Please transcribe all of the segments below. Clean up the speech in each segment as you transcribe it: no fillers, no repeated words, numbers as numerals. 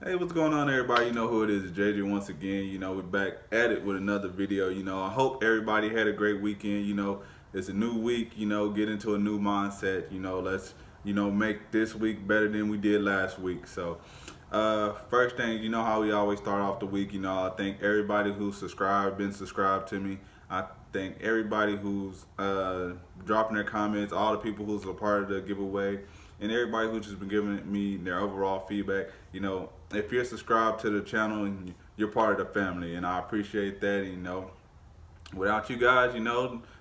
Hey, what's going on, everybody? You know who it is, JJ once again. We're back at it with another video. I hope everybody had a great weekend. It's a new week, get into a new mindset. Let's, make this week better than we did last week. So, first thing, you know how we always start off the week. I thank everybody who's been subscribed to me. I thank everybody who's dropping their comments, all the people who's a part of the giveaway, and everybody who's just been giving me their overall feedback. If you're subscribed to the channel, you're part of the family, and I appreciate that. Without you guys,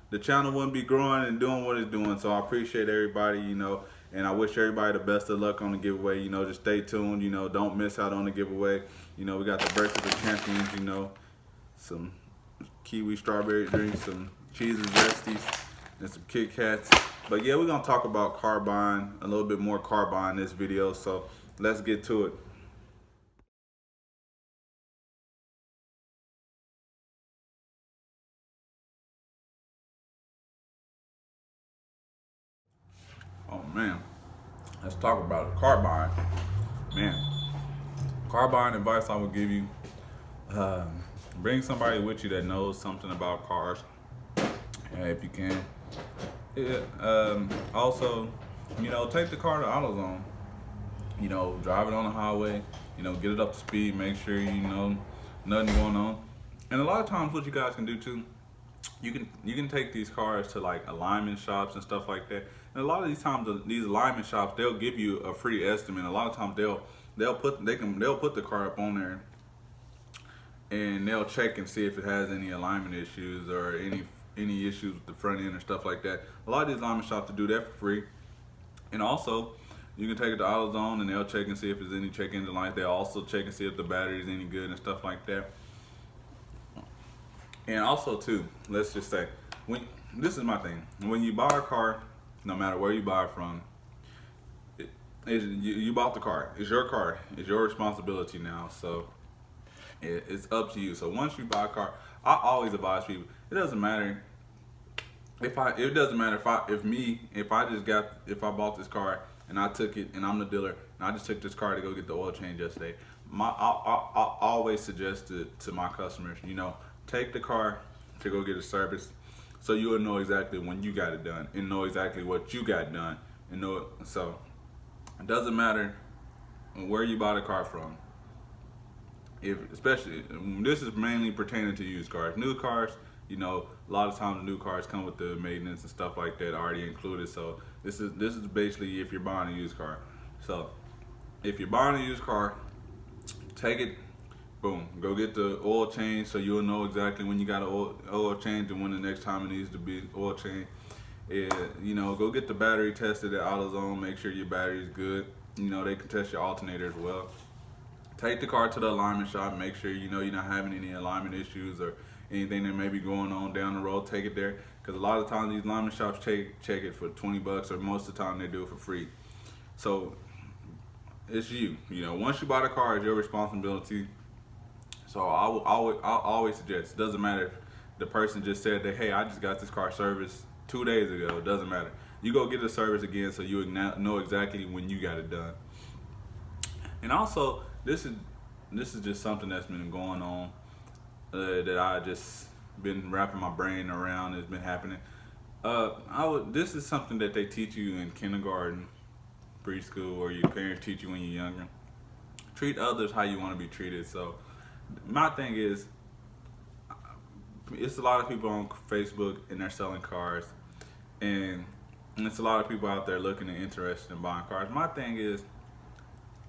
the channel wouldn't be growing and doing what it's doing. So I appreciate everybody, and I wish everybody the best of luck on the giveaway. Just stay tuned, don't miss out on the giveaway. We got the Breakfast of Champions, some kiwi strawberry drinks, some cheese and zesties, and some Kit Kats. But yeah, we're gonna talk about car buying, a little bit more car buying in this video. So let's get to it. Oh man, let's talk about it. Car buying. Man, car buying advice I would give you, bring somebody with you that knows something about cars, if you can. Also, take the car to AutoZone. Drive it on the highway, get it up to speed, make sure nothing going on. And a lot of times what you guys can do too, you can take these cars to like alignment shops and stuff like that. And a lot of these times, these alignment shops, they'll give you a free estimate. A lot of times they'll put the car up on there, and they'll check and see if it has any alignment issues or any issues with the front end or stuff like that. A lot of these alignment shops do that for free. And also, you can take it to AutoZone and they'll check and see if there's any check engine lights. They'll also check and see if the battery is any good and stuff like that. And also too, let's just say, this is my thing. When you buy a car, no matter where you buy it from, you bought the car. It's your car. It's your responsibility now. So it's up to you. So once you buy a car, I always advise people, it doesn't matter if I bought this car and I took it and I'm the dealer and I just took this car to go get the oil change yesterday. I always suggest to my customers, take the car to go get a service, so you will know exactly when you got it done and know exactly what you got done and so it doesn't matter where you buy the car from. Especially this is mainly pertaining to used cars. New cars, a lot of times new cars come with the maintenance and stuff like that already included. So this is basically if you're buying a used car. So if you're buying a used car, take it, boom, go get the oil change, so you'll know exactly when you got an oil change and when the next time it needs to be oil change. Go get the battery tested at AutoZone, make sure your battery is good. They can test your alternator as well. Take the car to the alignment shop, make sure you're not having any alignment issues or anything that may be going on down the road. Take it there, because a lot of times these alignment shops check it for 20 bucks, or most of the time they do it for free. So it's you. Once you buy the car, it's your responsibility. So I'll always suggest, it doesn't matter if the person just said that, hey, I just got this car serviced 2 days ago. It doesn't matter. You go get the service again, so you know exactly when you got it done. And also, this is just something that's been going on, that I just been wrapping my brain around. It's been happening. This is something that they teach you in kindergarten, preschool, or your parents teach you when you're younger. Treat others how you want to be treated. So my thing is, it's a lot of people on Facebook and they're selling cars, and it's a lot of people out there looking and interested in buying cars. My thing is,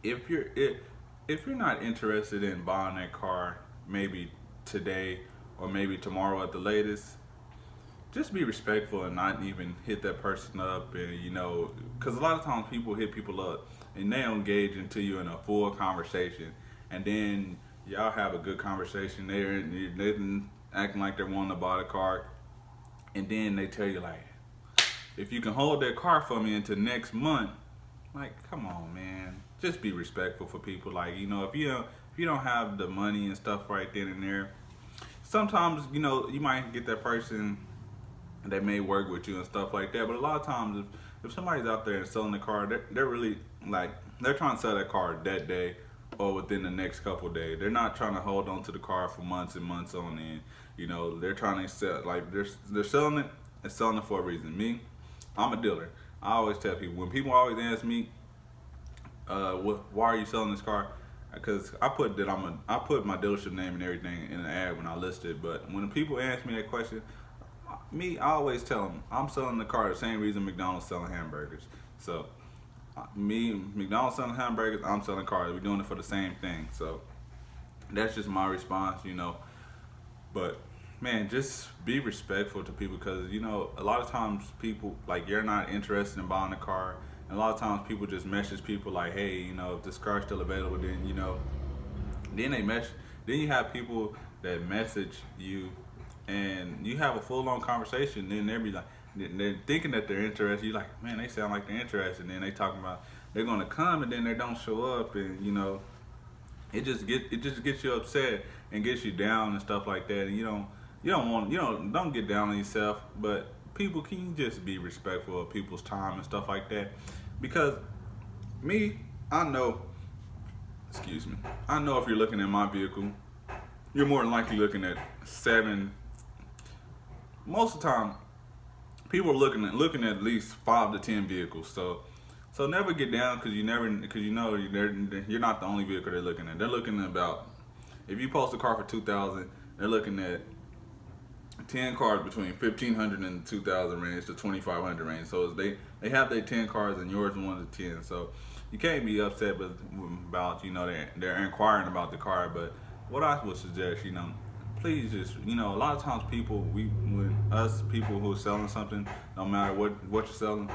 if you're not interested in buying that car, maybe today or maybe tomorrow at the latest, just be respectful and not even hit that person up. And because a lot of times people hit people up and they don't engage into you in a full conversation, and then y'all have a good conversation. They're acting like they're wanting to buy the car, and then they tell you like, if you can hold that car for me until next month. Like, come on, man. Just be respectful for people. Like, if you don't have the money and stuff right then and there, sometimes you might get that person that may work with you and stuff like that. But a lot of times, if somebody's out there and selling the car, they're really like, they're trying to sell that car that day or within the next couple of days. They're not trying to hold on to the car for months and months on end. You know, they're trying to sell, like they're selling it and selling it for a reason. Me, I'm a dealer. I always tell people, when people always ask me, why are you selling this car? Because I put my dealership name and everything in the ad when I listed. But when people ask me that question, I always tell them I'm selling the car the same reason McDonald's selling hamburgers. So McDonald's selling hamburgers, I'm selling cars. We're doing it for the same thing. So that's just my response, you know. But man, just be respectful to people, because you know a lot of times people, like, you're not interested in buying a car, and a lot of times people just message people like, hey, you know, if this car's still available, then you know, then then you have people that message you, and you have a full-on conversation, then they're be like, they're thinking that they're interested. You're like, man, they sound like they're interested, and then they talking about they're gonna come, and then they don't show up, and you know, it just gets you upset and gets you down and stuff like that. And don't get down on yourself, but people, can you just be respectful of people's time and stuff like that? Because I know if you're looking at my vehicle, you're more than likely looking at 7. Most of the time, people are looking at least 5 to 10 vehicles. So never get down, because you know you're not the only vehicle they're looking at. They're looking at about, if you post a car for 2,000, they're looking at 10 cars between 1,500 and 2,000 range to 2,500 range. So they have their 10 cars and yours one of the 10. So you can't be upset about, you know, they're inquiring about the car. But what I would suggest, you know, please just, you know, a lot of times people who are selling something, no matter what you're selling,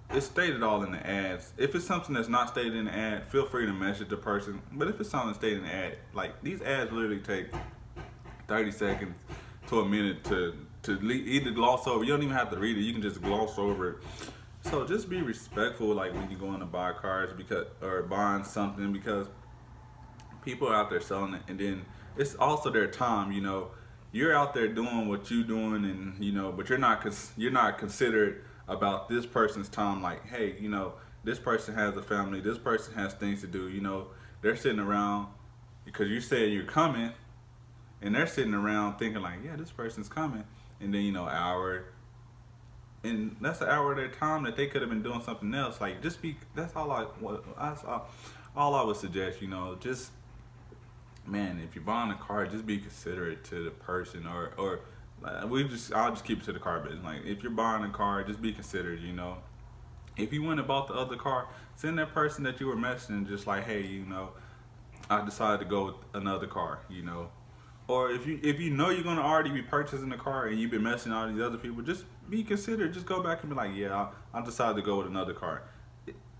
it's stated all in the ads. If it's something that's not stated in the ad, feel free to message the person. But if it's something stated in the ad, like, these ads literally take 30 seconds to a minute to either gloss over. You don't even have to read it. You can just gloss over it. So just be respectful, like, when you're going to buy cars, or buying something, because people are out there selling it, and then it's also their time. You know, you're out there doing what you're doing, and you know, but you're not considerate about this person's time. Like, hey, you know, this person has a family, this person has things to do. You know, they're sitting around because you said you're coming, and they're sitting around thinking like, yeah, this person's coming, and then, you know, hour, and that's an hour of their time that they could have been doing something else. Like, that's all I would suggest. You know, just, man, if you're buying a car, just be considerate to the person, or I'll just keep it to the car business. Like, if you're buying a car, just be considerate, you know. If you went and bought the other car, send that person that you were messaging just like, hey, you know, I decided to go with another car, you know. Or if you know you're gonna already be purchasing the car and you've been messaging all these other people, just be considerate. Just go back and be like, yeah, I decided to go with another car.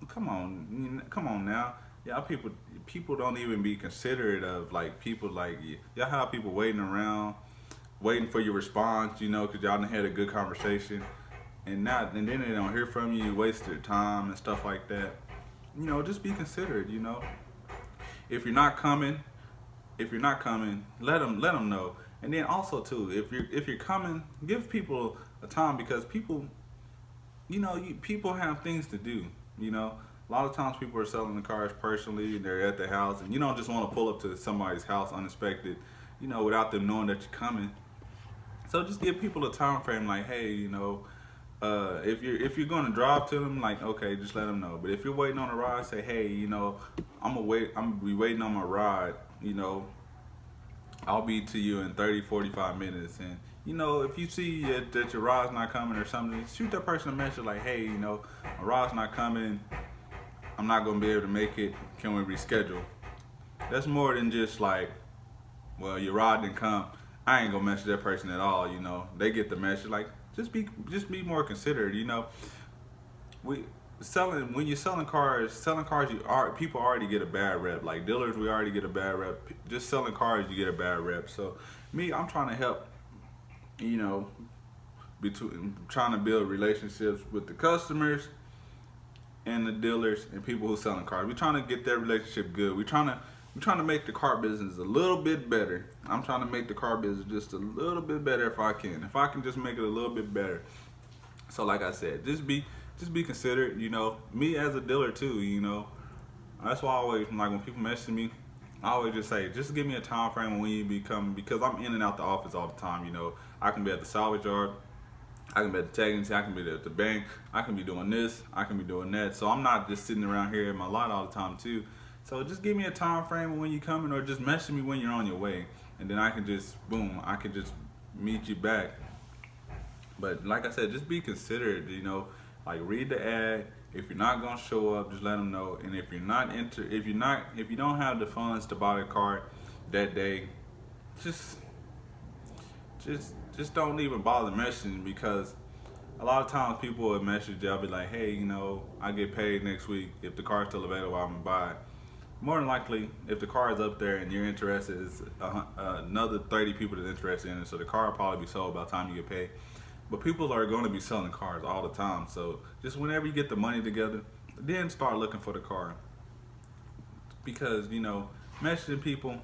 Come on now. Yeah, people don't even be considerate of, like, people, like, y'all have people waiting for your response, you know, because y'all done had a good conversation, and then they don't hear from you, waste their time and stuff like that. You know, just be considerate, you know. If you're not coming, let them know. And then also too, if you're coming, give people a time, because people, you know, people have things to do, you know. A lot of times people are selling the cars personally, and they're at the house, and you don't just want to pull up to somebody's house unexpected, you know, without them knowing that you're coming. So just give people a time frame, like, hey, you know, if you're going to drive to them, like, okay, just let them know. But if you're waiting on a ride, say, hey, you know, I'm gonna be waiting on my ride, you know, I'll be to you in 30-45 minutes. And you know, if you see that your ride's not coming or something, shoot that person a message like, hey, you know, my ride's not coming, I'm not gonna be able to make it, can we reschedule? That's more than just like, well, your ride didn't come, I ain't gonna message that person at all. You know, they get the message. Like, just be more considerate. You know, when you're selling cars, people already get a bad rep. Like dealers, we already get a bad rep. Just selling cars, you get a bad rep. So I'm trying to help. You know, trying to build relationships with the customers and the dealers and people who selling cars. We're trying to get that relationship good. We're trying to make the car business a little bit better. I'm trying to make the car business just a little bit better if I can. If I can just make it a little bit better. So like I said, just be considerate, you know. Me as a dealer too, you know. That's why I always, like, when people message me, I always just say, just give me a time frame when you be coming, because I'm in and out the office all the time. You know, I can be at the salvage yard, I can be at the tag agency, I can be at the bank, I can be doing this, I can be doing that. So I'm not just sitting around here in my lot all the time too. So just give me a time frame when you coming, or just message me when you're on your way, and then I can just, boom, I can just meet you back. But like I said, just be considerate, you know, like read the ad. If you're not gonna show up, just let them know. And if you're not if you don't have the funds to buy the car that day, just don't even bother messaging, because a lot of times people will message, they'll be like, hey, you know, I get paid next week. If the car's still available, I'm gonna buy it. More than likely, if the car is up there and you're interested, it's another 30 people that's interested in it, so the car will probably be sold by the time you get paid. But people are going to be selling cars all the time, so just whenever you get the money together, then start looking for the car. Because, you know, messaging people,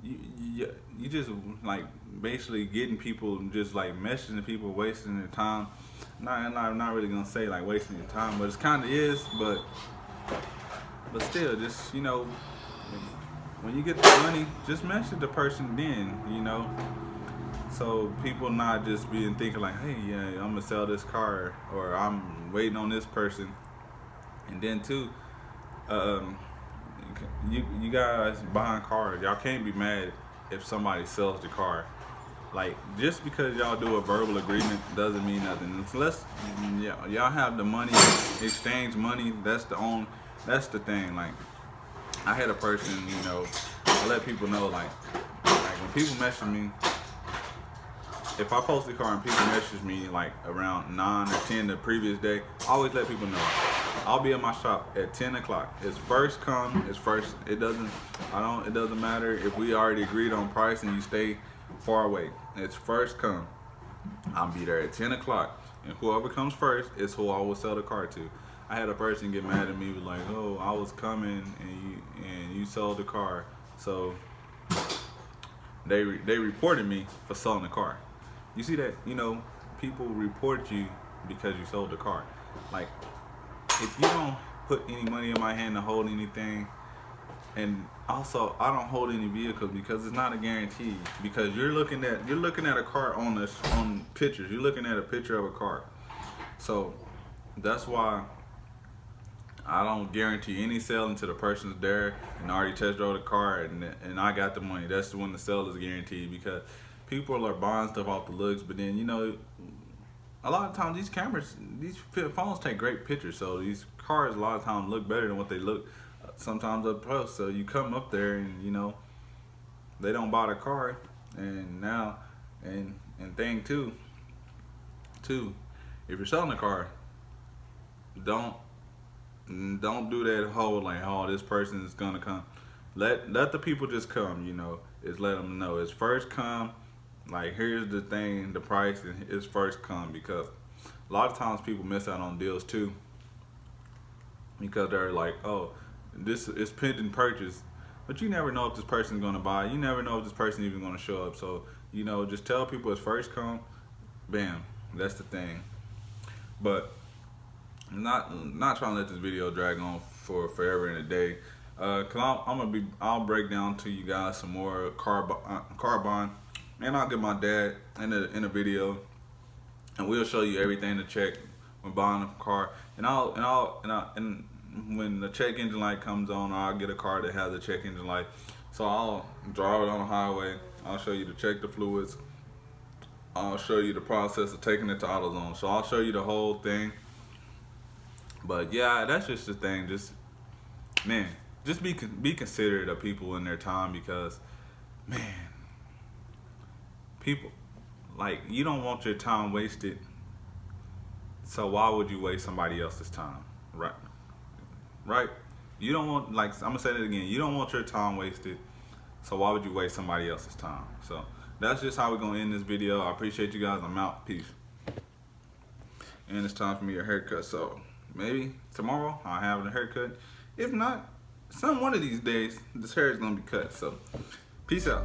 you just like basically getting people, just like messaging people, wasting their time. I'm not really gonna say like wasting your time, but it's kind of is. But still, just, you know, when you get the money, just message the person then, you know. So people not just being thinking like, hey, yeah, I'm gonna sell this car, or I'm waiting on this person. And then too, you guys buying cars, y'all can't be mad if somebody sells the car. Like, just because y'all do a verbal agreement doesn't mean nothing. Unless y'all have the money, exchange money. That's the thing. Like, I had a person, you know, I let people know, like when people message me, if I post the car and people message me like around 9 or 10 the previous day, I always let people know. I'll be at my shop at 10 o'clock. It's first come, it's first. It doesn't matter if we already agreed on price and you stay far away. It's first come. I'll be there at 10 o'clock. And whoever comes first is who I will sell the car to. I had a person get mad at me, was like, oh, I was coming and you sold the car. So they reported me for selling the car. You see that, you know, people report you because you sold the car. Like, if you don't put any money in my hand to hold anything, and also I don't hold any vehicles because it's not a guarantee. Because you're looking at a car on pictures. You're looking at a picture of a car. So that's why I don't guarantee any sale until the person's there and already test drove the car and I got the money. That's when the sale is guaranteed, because people are buying stuff off the looks, but then, you know, a lot of times these phones take great pictures, so these cars a lot of times look better than what they look sometimes up close. So you come up there and, you know, they don't buy the car, and now, and thing too, if you're selling a car, don't do that whole like, oh, this person is gonna come. Let the people just come, you know. Is let them know it's first come. Like, here's the thing, the price is first come, because a lot of times people miss out on deals too, because they're like, oh, this is pending purchase, but you never know if this person's gonna buy. You never know if this person even gonna show up. So, you know, just tell people it's first come, bam. That's the thing. But not trying to let this video drag on for forever and a day. Cause I'll break down to you guys some more car bond. And I'll get my dad in a video, and we'll show you everything to check when buying a car. And when the check engine light comes on, I'll get a car that has a check engine light. So I'll draw it on the highway. I'll show you to check the fluids. I'll show you the process of taking it to AutoZone. So I'll show you the whole thing. But yeah, that's just the thing. Just, man, just be considerate of people in their time, because, man, people, like, you don't want your time wasted, so why would you waste somebody else's time? Right? You don't want, like, I'm gonna say that again, you don't want your time wasted, so why would you waste somebody else's time? So that's just how we're gonna end this video. I appreciate you guys. I'm out. Peace. And it's time for me a haircut, so maybe tomorrow I'll have a haircut. If not, one of these days this hair is gonna be cut. So peace out.